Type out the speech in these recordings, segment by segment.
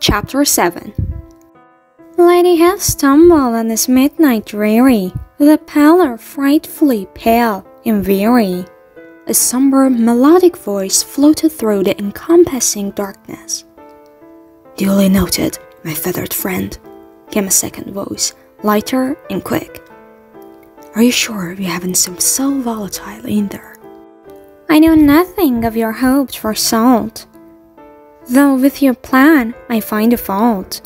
Chapter 7. Lady had stumbled on this midnight dreary, with a pallor frightfully pale and weary. A sombre, melodic voice floated through the encompassing darkness. "Duly noted, my feathered friend," came a second voice, lighter and quick. "Are you sure we haven't some so volatile in there?" "I know nothing of your hopes for salt, though with your plan I find a fault.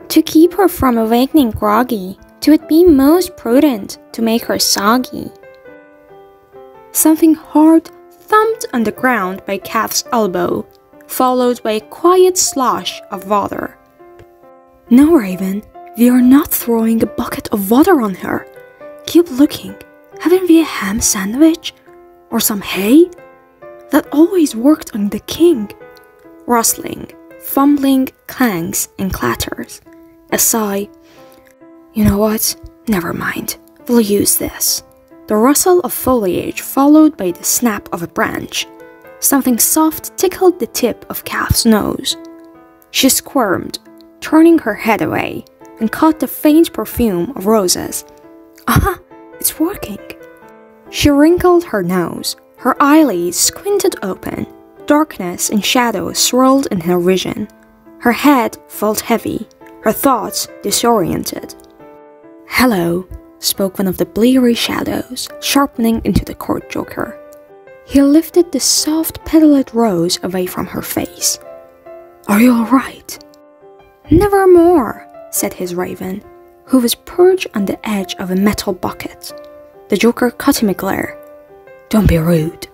To keep her from awakening groggy, 'twould be most prudent to make her soggy." Something hard thumped on the ground by Calf's elbow, followed by a quiet slosh of water. "No, Raven, we are not throwing a bucket of water on her. Keep looking. Haven't we a ham sandwich? Or some hay? That always worked on the king." Rustling, fumbling clangs and clatters. A sigh. "You know what? Never mind. We'll use this." The rustle of foliage followed by the snap of a branch. Something soft tickled the tip of Calf's nose. She squirmed, turning her head away, and caught the faint perfume of roses. "Aha! It's working." She wrinkled her nose. Her eyelids squinted open. Darkness and shadow swirled in her vision. Her head felt heavy, her thoughts disoriented. "Hello," spoke one of the bleary shadows, sharpening into the court joker. He lifted the soft petaled rose away from her face. "Are you all right?" "Nevermore," said his raven, who was perched on the edge of a metal bucket. The joker cut him a glare. "Don't be rude."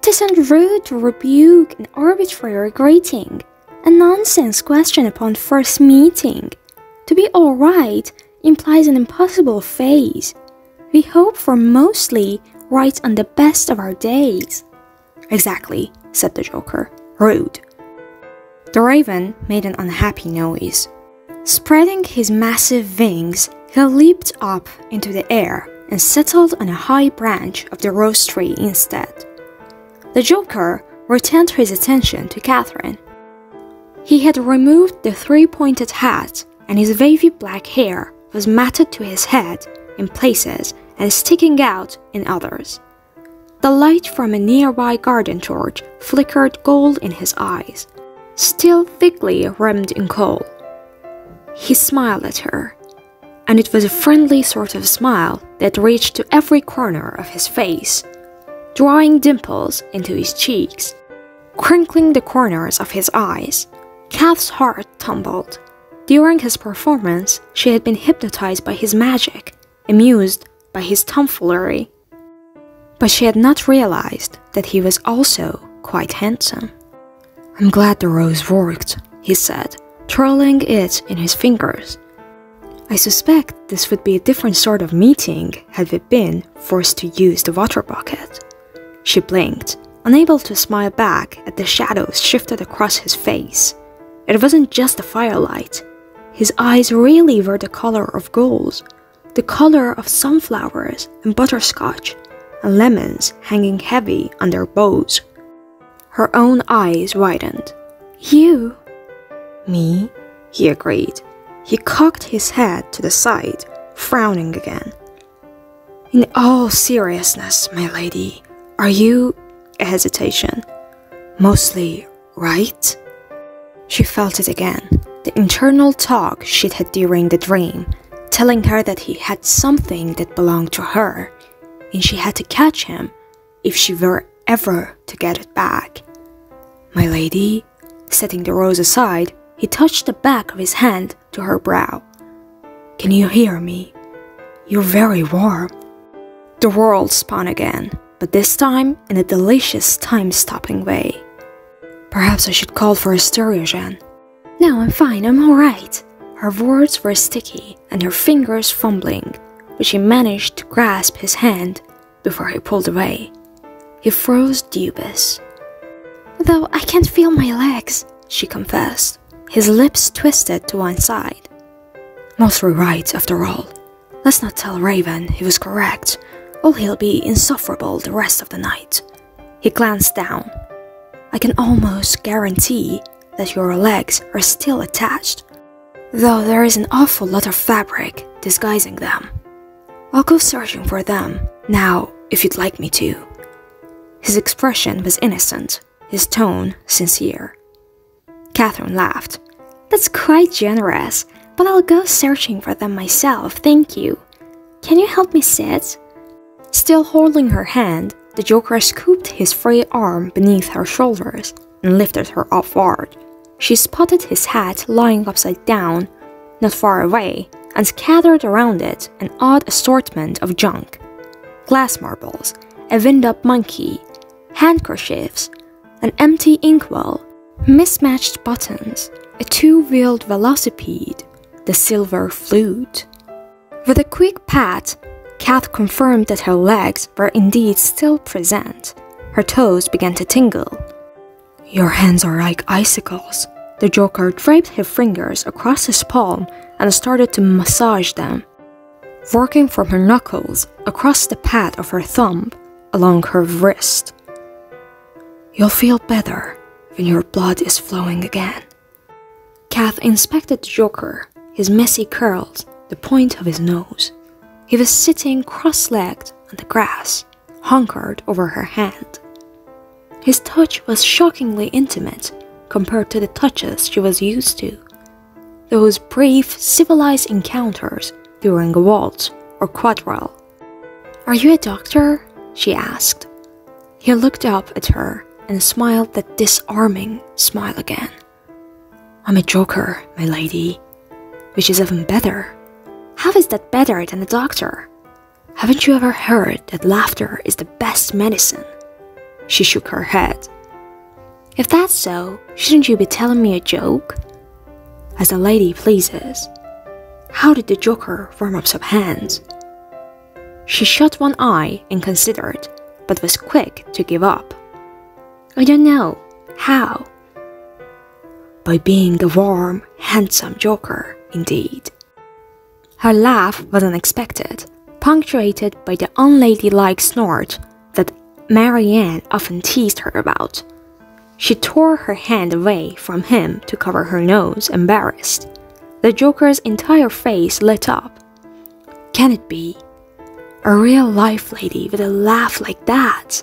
"'Tisn't rude to rebuke an arbitrary greeting, a nonsense question upon first meeting. To be all right implies an impossible phase. We hope for mostly right on the best of our days." "Exactly," said the joker. "Rude." The raven made an unhappy noise. Spreading his massive wings, he leaped up into the air and settled on a high branch of the rose tree instead. The joker returned his attention to Catherine. He had removed the three-pointed hat, and his wavy black hair was matted to his head in places and sticking out in others. The light from a nearby garden torch flickered gold in his eyes, still thickly rimmed in kohl. He smiled at her, and it was a friendly sort of smile that reached to every corner of his face, drawing dimples into his cheeks, crinkling the corners of his eyes. Calf's heart tumbled. During his performance, she had been hypnotized by his magic, amused by his tomfoolery. But she had not realized that he was also quite handsome. "I'm glad the rose worked," he said, twirling it in his fingers. "I suspect this would be a different sort of meeting had we been forced to use the water bucket." She blinked, unable to smile back at the shadows shifted across his face. It wasn't just the firelight. His eyes really were the color of gold, the color of sunflowers and butterscotch, and lemons hanging heavy on their bows. Her own eyes widened. "You?" "Me?" he agreed. He cocked his head to the side, frowning again. "In all seriousness, my lady, are you—" a hesitation. "Mostly right?" She felt it again, the internal talk she'd had during the dream, telling her that he had something that belonged to her, and she had to catch him if she were ever to get it back. "My lady," setting the rose aside, he touched the back of his hand to her brow. "Can you hear me? You're very warm." The world spun again, but this time in a delicious time-stopping way. "Perhaps I should call for a stereogen." "No, I'm fine, I'm all right." Her words were sticky and her fingers fumbling, but she managed to grasp his hand before he pulled away. He froze dubious. "Though I can't feel my legs," she confessed. His lips twisted to one side. "Mostly right, after all. Let's not tell Raven he was correct, or he'll be insufferable the rest of the night." He glanced down. "I can almost guarantee that your legs are still attached, though there is an awful lot of fabric disguising them. I'll go searching for them now if you'd like me to." His expression was innocent, his tone sincere. Catherine laughed. "That's quite generous, but I'll go searching for them myself, thank you. Can you help me sit?" Still holding her hand, the Joker scooped his free arm beneath her shoulders and lifted her upward. She spotted his hat lying upside down, not far away, and scattered around it an odd assortment of junk. Glass marbles, a wind-up monkey, handkerchiefs, an empty inkwell, mismatched buttons, a two-wheeled velocipede, the silver flute. With a quick pat, Kath confirmed that her legs were indeed still present. Her toes began to tingle. "Your hands are like icicles." The Joker draped his fingers across his palm and started to massage them, working from her knuckles across the pad of her thumb along her wrist. "You'll feel better when your blood is flowing again." Kath inspected the Joker, his messy curls, the point of his nose. He was sitting cross-legged on the grass, hunkered over her hand. His touch was shockingly intimate compared to the touches she was used to. Those brief, civilized encounters during a waltz or quadrille. "Are you a doctor?" she asked. He looked up at her and smiled that disarming smile again. "I'm a joker, my lady, which is even better." "How is that better than a doctor?" "Haven't you ever heard that laughter is the best medicine?" She shook her head. "If that's so, shouldn't you be telling me a joke?" "As the lady pleases." How did the Joker warm up some hands? She shut one eye and considered, but was quick to give up. "I don't know. How?" "By being a warm, handsome Joker, indeed." Her laugh was unexpected, punctuated by the unladylike snort that Marianne often teased her about. She tore her hand away from him to cover her nose, embarrassed. The Joker's entire face lit up. "Can it be? A real-life lady with a laugh like that?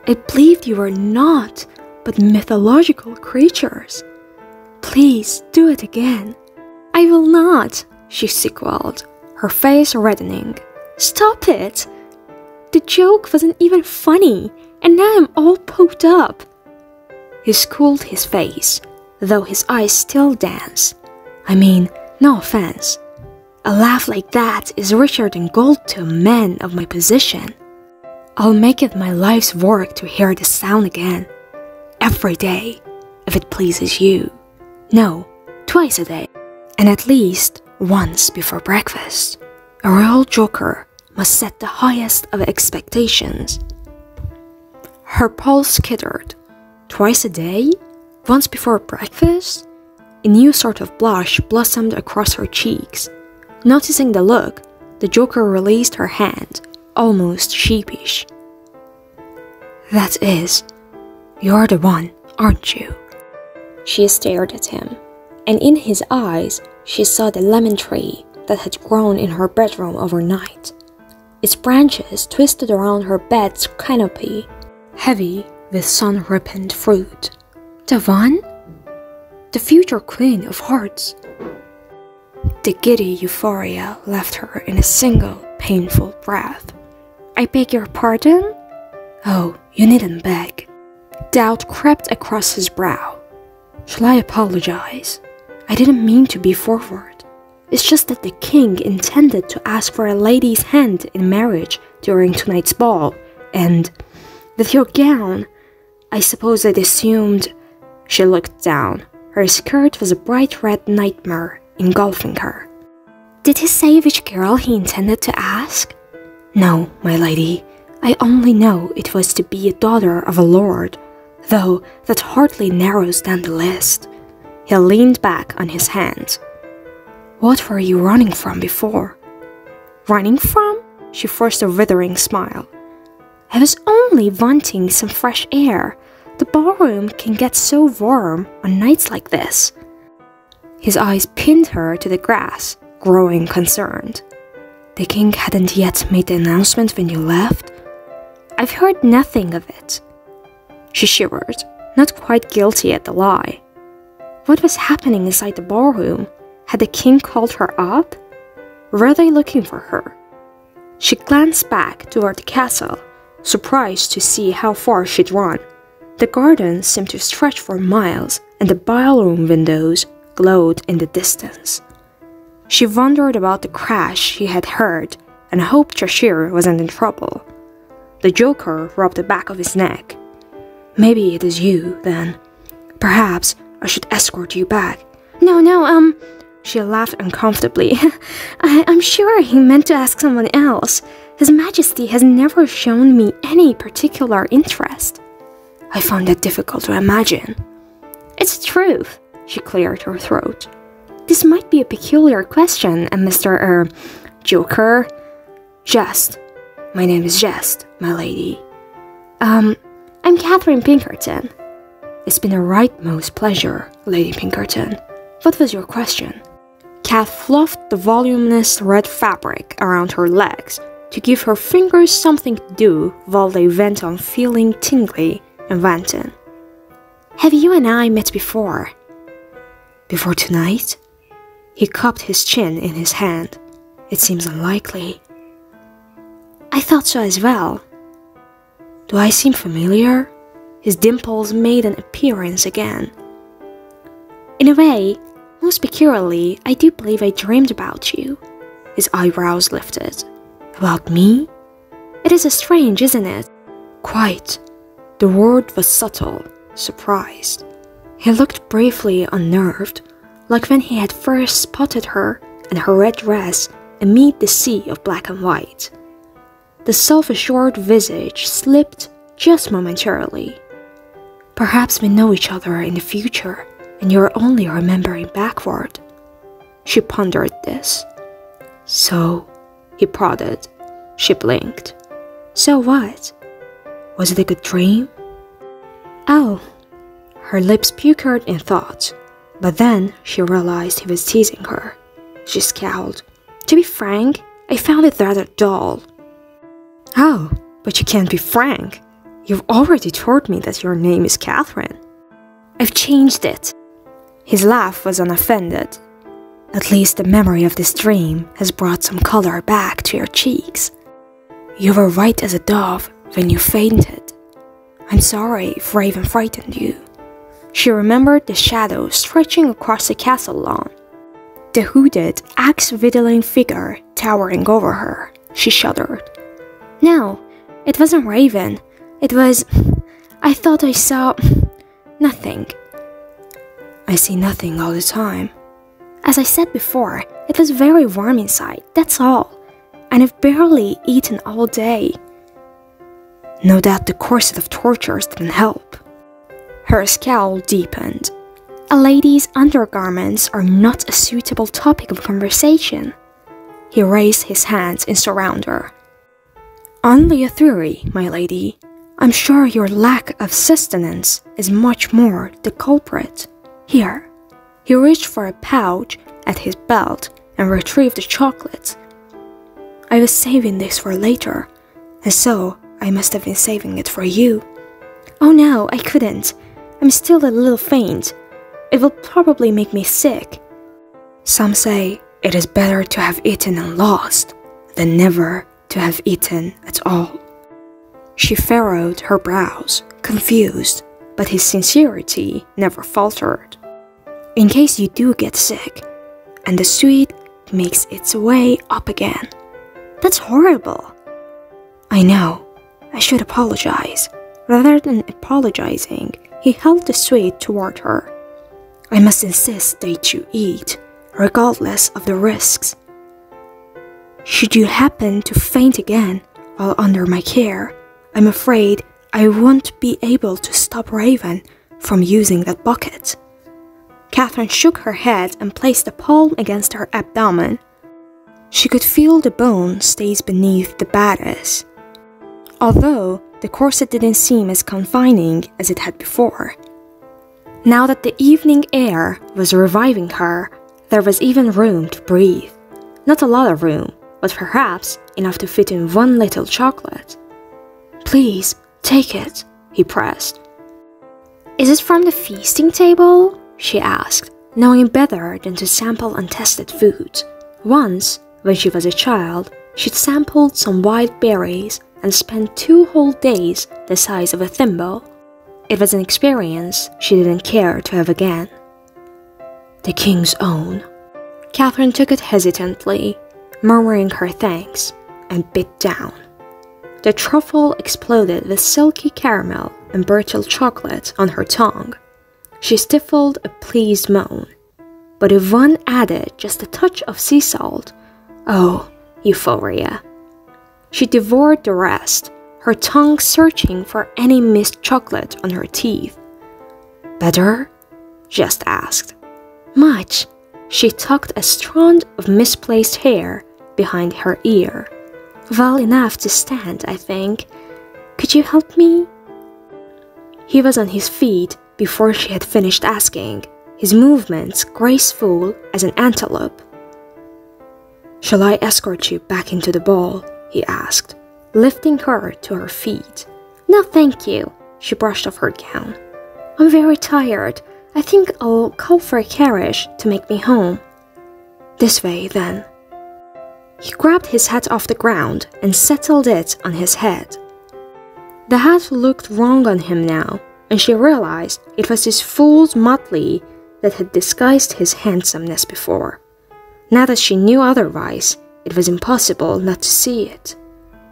I believed you were not, but mythological creatures. Please do it again." "I will not," she squealed, her face reddening. "Stop it! The joke wasn't even funny, and now I'm all poked up." He schooled his face, though his eyes still danced. "I mean, no offense. A laugh like that is richer than gold to a man of my position. I'll make it my life's work to hear the sound again. Every day, if it pleases you. No, twice a day. And at least once before breakfast. A real joker must set the highest of expectations." Her pulse skittered. Twice a day? Once before breakfast? A new sort of blush blossomed across her cheeks. Noticing the look, the Joker released her hand, almost sheepish. "That is, you're the one, aren't you?" She stared at him, and in his eyes she saw the lemon tree that had grown in her bedroom overnight. Its branches twisted around her bed's canopy, heavy with sun-ripened fruit. "The one? The future queen of hearts." The giddy euphoria left her in a single painful breath. "I beg your pardon?" "Oh, you needn't beg." Doubt crept across his brow. "Shall I apologize? I didn't mean to be forward. It's just that the king intended to ask for a lady's hand in marriage during tonight's ball, and with your gown, I suppose I'd assumed." She looked down. Her skirt was a bright red nightmare engulfing her. "Did he say which girl he intended to ask?" "No, my lady. I only know it was to be a daughter of a lord, though that hardly narrows down the list." He leaned back on his hand. "What were you running from before?" "Running from?" She forced a withering smile. "I was only wanting some fresh air. The ballroom can get so warm on nights like this." His eyes pinned her to the grass, growing concerned. "The king hadn't yet made the announcement when you left?" "I've heard nothing of it." She shivered, not quite guilty at the lie. What was happening inside the ballroom? Had the king called her up? Were they looking for her? She glanced back toward the castle, surprised to see how far she'd run. The garden seemed to stretch for miles, and the ballroom windows glowed in the distance. She wondered about the crash she had heard and hoped Cheshire wasn't in trouble. The Joker rubbed the back of his neck. "Maybe it is you, then. Perhaps I should escort you back." No, She laughed uncomfortably. I'm sure he meant to ask someone else. His Majesty has never shown me any particular interest." "I found that difficult to imagine." "It's the truth." She cleared her throat. "This might be a peculiar question, and Mr. Joker." "Jest. My name is Jest, my lady." I'm Catherine Pinkerton." "It's been a right most pleasure, Lady Pinkerton. What was your question?" Kath fluffed the voluminous red fabric around her legs to give her fingers something to do while they went on feeling tingly and wanton. "Have you and I met before?" "Before tonight?" He cupped his chin in his hand. "It seems unlikely." "I thought so as well." "Do I seem familiar?" His dimples made an appearance again. "In a way, most peculiarly, I do believe I dreamed about you." His eyebrows lifted. "About me?" "It is strange, isn't it?" "Quite." The word was subtle, surprised. He looked briefly unnerved, like when he had first spotted her in her red dress amid the sea of black and white. The self-assured visage slipped just momentarily. "Perhaps we know each other in the future, and you're only remembering backward." She pondered this. "So," he prodded. She blinked. "So what?" "Was it a good dream?" "Oh." Her lips puckered in thought, but then she realized he was teasing her. She scowled. "To be frank, I found it rather dull." "Oh, but you can't be frank. You've already told me that your name is Catherine." "I've changed it." His laugh was unoffended. "At least the memory of this dream has brought some color back to your cheeks. You were white as a dove when you fainted. I'm sorry if Raven frightened you." She remembered the shadow stretching across the castle lawn. The hooded, axe-whittling figure towering over her. She shuddered. "No, it wasn't Raven. It was... I thought I saw... nothing." "I see nothing all the time." "As I said before, it was very warm inside, that's all. And I've barely eaten all day." "No doubt the corset of tortures didn't help." Her scowl deepened. "A lady's undergarments are not a suitable topic of conversation." He raised his hands in surrender. "Only a theory, my lady. I'm sure your lack of sustenance is much more the culprit. Here." He reached for a pouch at his belt and retrieved the chocolates. "I was saving this for later, and so I must have been saving it for you." "Oh no, I couldn't. I'm still a little faint. It will probably make me sick." "Some say it is better to have eaten and lost than never to have eaten at all." She furrowed her brows, confused, but his sincerity never faltered. "In case you do get sick, and the sweet makes its way up again." "That's horrible." "I know. I should apologize." Rather than apologizing, he held the sweet toward her. "I must insist that you eat, regardless of the risks. Should you happen to faint again while under my care, I'm afraid I won't be able to stop Raven from using that bucket." Catherine shook her head and placed the palm against her abdomen. She could feel the bone stays beneath the bodice. Although the corset didn't seem as confining as it had before. Now that the evening air was reviving her, there was even room to breathe. Not a lot of room, but perhaps enough to fit in one little chocolate. "Please, take it," he pressed. "Is it from the feasting table?" she asked, knowing better than to sample untested foods. Once, when she was a child, she'd sampled some wild berries and spent 2 whole days the size of a thimble. It was an experience she didn't care to have again. "The king's own." Catherine took it hesitantly, murmuring her thanks, and bit down. The truffle exploded with silky caramel and brittle chocolate on her tongue. She stifled a pleased moan. But if one added just a touch of sea salt, oh, euphoria. She devoured the rest, her tongue searching for any missed chocolate on her teeth. "Better?" Jess asked. "Much." She tucked a strand of misplaced hair behind her ear. "Well enough to stand, I think. Could you help me?" He was on his feet before she had finished asking, his movements graceful as an antelope. "Shall I escort you back into the ball?" he asked, lifting her to her feet. "No, thank you." She brushed off her gown. "I'm very tired. I think I'll call for a carriage to make me home." "This way, then." He grabbed his hat off the ground and settled it on his head. The hat looked wrong on him now, and she realized it was his fool's motley that had disguised his handsomeness before. Now that she knew otherwise, it was impossible not to see it.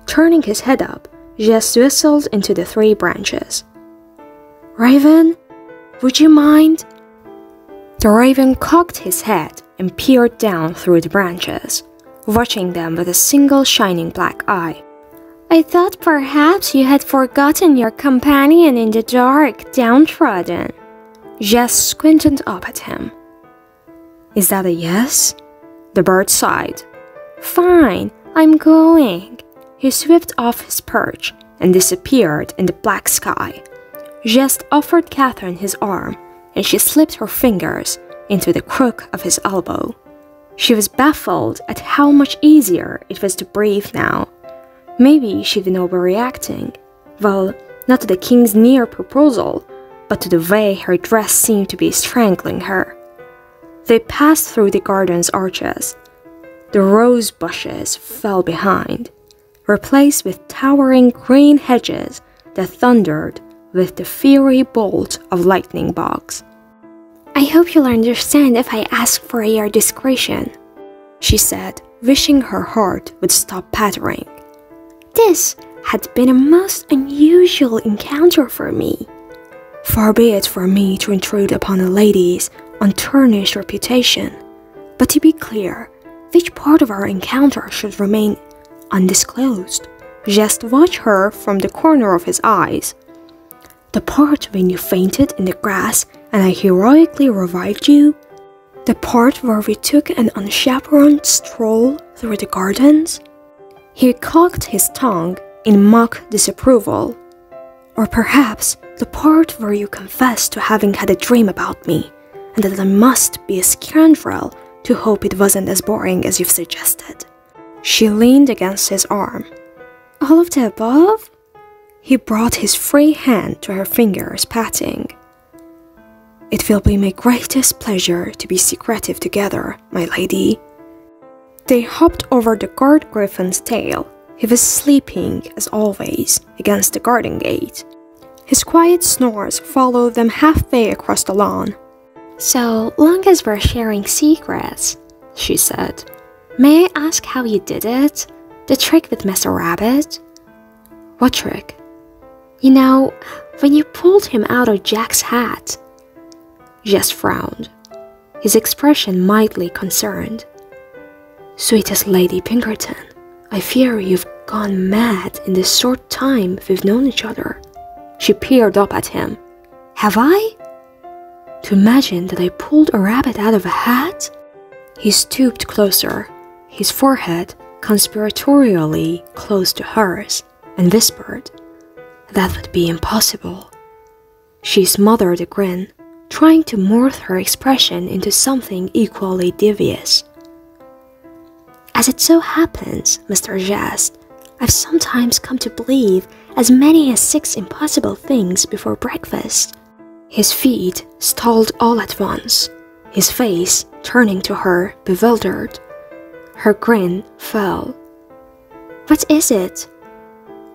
Turning his head up, Jess whistled into the 3 branches. "Raven, would you mind?" The raven cocked his head and peered down through the branches, watching them with a single shining black eye. "I thought perhaps you had forgotten your companion in the dark, downtrodden." Jess squinted up at him. "Is that a yes?" The bird sighed. "Fine, I'm going." He swept off his perch and disappeared in the black sky. Jess offered Catherine his arm, and she slipped her fingers into the crook of his elbow. She was baffled at how much easier it was to breathe now. Maybe she'd been overreacting. Well, not to the king's near proposal, but to the way her dress seemed to be strangling her. They passed through the garden's arches. The rose bushes fell behind, replaced with towering green hedges that thundered with the fiery bolt of lightning bugs. "I hope you'll understand if I ask for your discretion," she said, wishing her heart would stop pattering. "This had been a most unusual encounter for me." "Far be it from me to intrude upon a lady's untarnished reputation, but to be clear, which part of our encounter should remain undisclosed?" Just watched her from the corner of his eyes. "The part when you fainted in the grass and I heroically revived you? The part where we took an unchaperoned stroll through the gardens?" He cocked his tongue in mock disapproval. "Or perhaps the part where you confessed to having had a dream about me, and that I must be a scoundrel to hope it wasn't as boring as you've suggested." She leaned against his arm. "All of the above?" He brought his free hand to her fingers, patting. "It will be my greatest pleasure to be secretive together, my lady." They hopped over the guard griffin's tail. He was sleeping, as always, against the garden gate. His quiet snores followed them halfway across the lawn. "So long as we're sharing secrets," she said. "May I ask how you did it? The trick with Mr. Rabbit?" "What trick?" "You know, when you pulled him out of Jack's hat." Jess frowned, his expression mildly concerned. "Sweetest Lady Pinkerton, I fear you've gone mad in the short time we've known each other." She peered up at him. "Have I? To imagine that I pulled a rabbit out of a hat?" He stooped closer, his forehead conspiratorially close to hers, and whispered, That would be impossible. She smothered a grin, trying to morph her expression into something equally devious. As it so happens, Mr. Jest, I've sometimes come to believe as many as 6 impossible things before breakfast. His feet stalled all at once, his face turning to her bewildered. Her grin fell. What is it?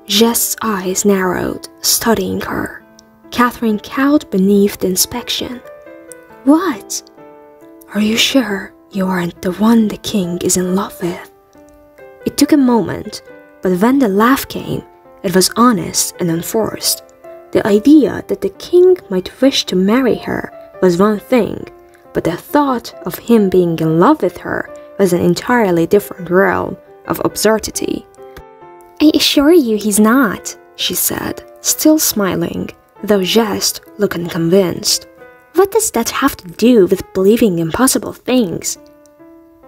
Jest's eyes narrowed, studying her. Catherine cowed beneath the inspection. What? Are you sure you aren't the one the king is in love with? It took a moment, but when the laugh came, it was honest and unforced. The idea that the king might wish to marry her was one thing, but the thought of him being in love with her was an entirely different realm of absurdity. I assure you he's not, she said, still smiling, though Jest looked unconvinced. What does that have to do with believing impossible things?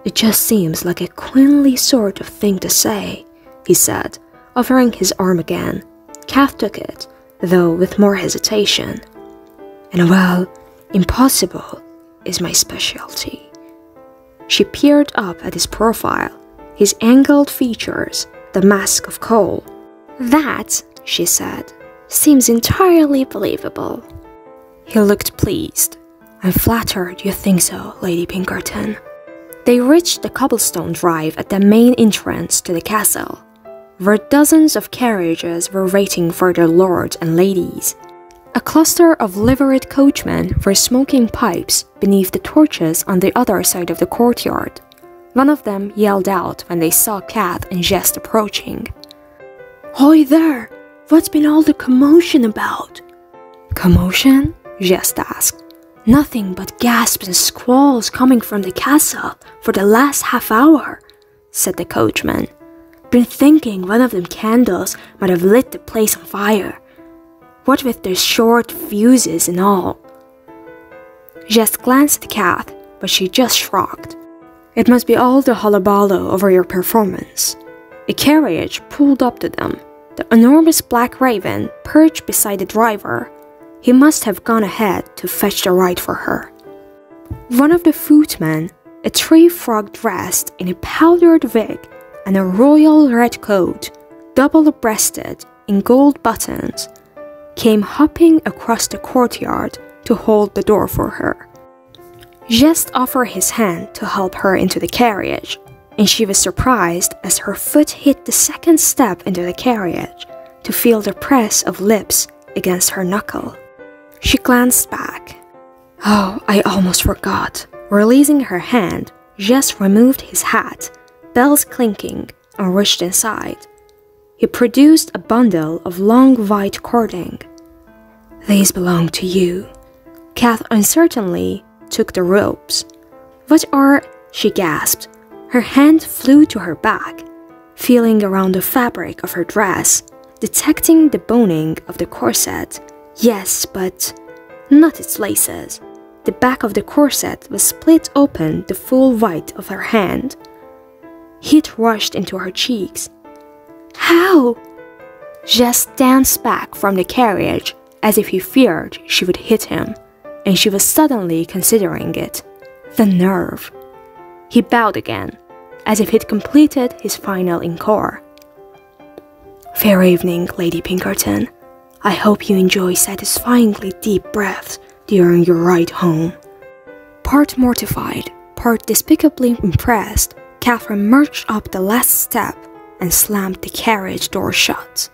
It just seems like a queenly sort of thing to say, he said, offering his arm again. Kath took it, though with more hesitation. And well, impossible is my specialty. She peered up at his profile, his angled features, the mask of coal. That, she said, seems entirely believable. He looked pleased. I'm flattered you think so, Lady Pinkerton. They reached the cobblestone drive at the main entrance to the castle, where dozens of carriages were waiting for their lords and ladies. A cluster of liveried coachmen were smoking pipes beneath the torches on the other side of the courtyard. One of them yelled out when they saw Kath and Jest approaching. Hoy there! What's been all the commotion about? Commotion? Jest asked. Nothing but gasps and squalls coming from the castle for the last half hour, said the coachman. Been thinking one of them candles might have lit the place on fire. What with their short fuses and all. Jest glanced at Kath, but she just shrugged. It must be all the hullabaloo over your performance. A carriage pulled up to them. The enormous black raven perched beside the driver. He must have gone ahead to fetch the ride for her. One of the footmen, a tree frog dressed in a powdered wig and a royal red coat, double-breasted in gold buttons, came hopping across the courtyard to hold the door for her. Jest offered his hand to help her into the carriage, and she was surprised as her foot hit the second step into the carriage to feel the press of lips against her knuckle. She glanced back. Oh, I almost forgot. Releasing her hand, Jest removed his hat, bells clinking, and reached inside. He produced a bundle of long white cording. These belong to you. Kath uncertainly took the ropes. What are... she gasped. Her hand flew to her back, feeling around the fabric of her dress, detecting the boning of the corset. Yes, but not its laces. The back of the corset was split open the full width of her hand. Heat rushed into her cheeks. How? Jest danced back from the carriage as if he feared she would hit him, and she was suddenly considering it. The nerve. He bowed again, as if he'd completed his final encore. Fair evening, Lady Pinkerton. I hope you enjoy satisfyingly deep breaths during your ride home. Part mortified, part despicably impressed, Catherine marched up the last step and slammed the carriage door shut.